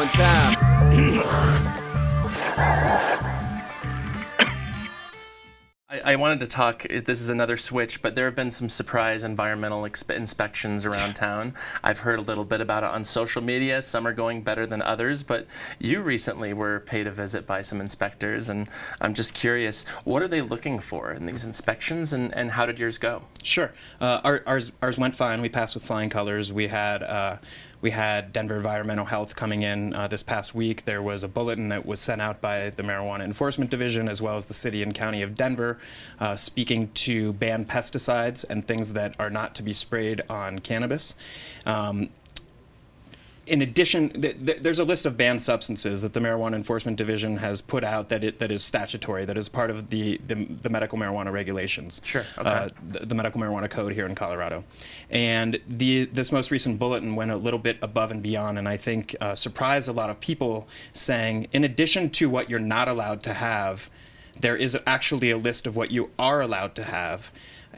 on tap. I wanted to talk, this is another switch, but there have been some surprise environmental inspections around town. I've heard a little bit about it on social media. Some are going better than others, but you recently were paid a visit by some inspectors, and I'm just curious, what are they looking for in these inspections, and how did yours go? Sure. Ours went fine. We passed with flying colors. We had Denver Environmental Health coming in this past week. There was a bulletin that was sent out by the Marijuana Enforcement Division as well as the City and County of Denver speaking to ban pesticides and things that are not to be sprayed on cannabis. In addition, there's a list of banned substances that the Marijuana Enforcement Division has put out that is statutory, that is part of the medical marijuana regulations. Sure. Okay. The medical marijuana code here in Colorado. And this most recent bulletin went a little bit above and beyond, and I think surprised a lot of people, saying, in addition to what you're not allowed to have, there is actually a list of what you are allowed to have.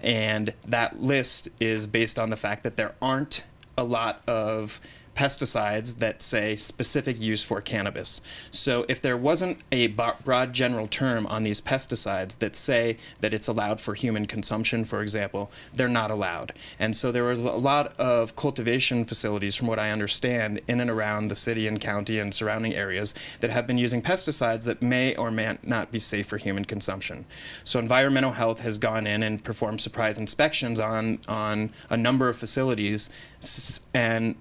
And that list is based on the fact that there aren't a lot of pesticides that say specific use for cannabis. So if there wasn't a broad general term on these pesticides that say that it's allowed for human consumption, for example, they're not allowed. And so there was a lot of cultivation facilities, from what I understand, in and around the city and county and surrounding areas that have been using pesticides that may or may not be safe for human consumption. So Environmental Health has gone in and performed surprise inspections on a number of facilities and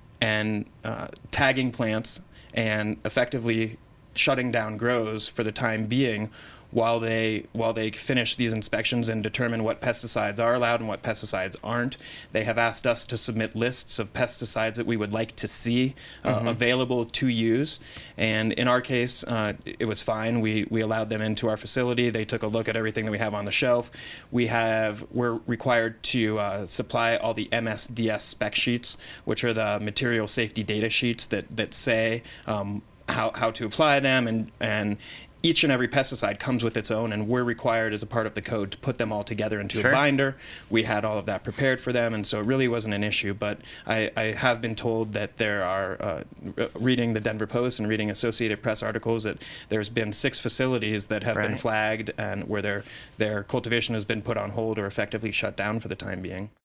tagging plants and effectively shutting down grows for the time being while they finish these inspections and determine what pesticides are allowed and what pesticides aren't. They have asked us to submit lists of pesticides that we would like to see available to use. And in our case, it was fine. We allowed them into our facility. They took a look at everything that we have on the shelf. We're required to supply all the MSDS spec sheets, which are the material safety data sheets that say how to apply them, and each and every pesticide comes with its own, and we're required as a part of the code to put them all together into a binder. We had all of that prepared for them, and so it really wasn't an issue. But I have been told that there are, reading the Denver Post and reading Associated Press articles, that there's been 6 facilities that have been flagged and where their cultivation has been put on hold or effectively shut down for the time being.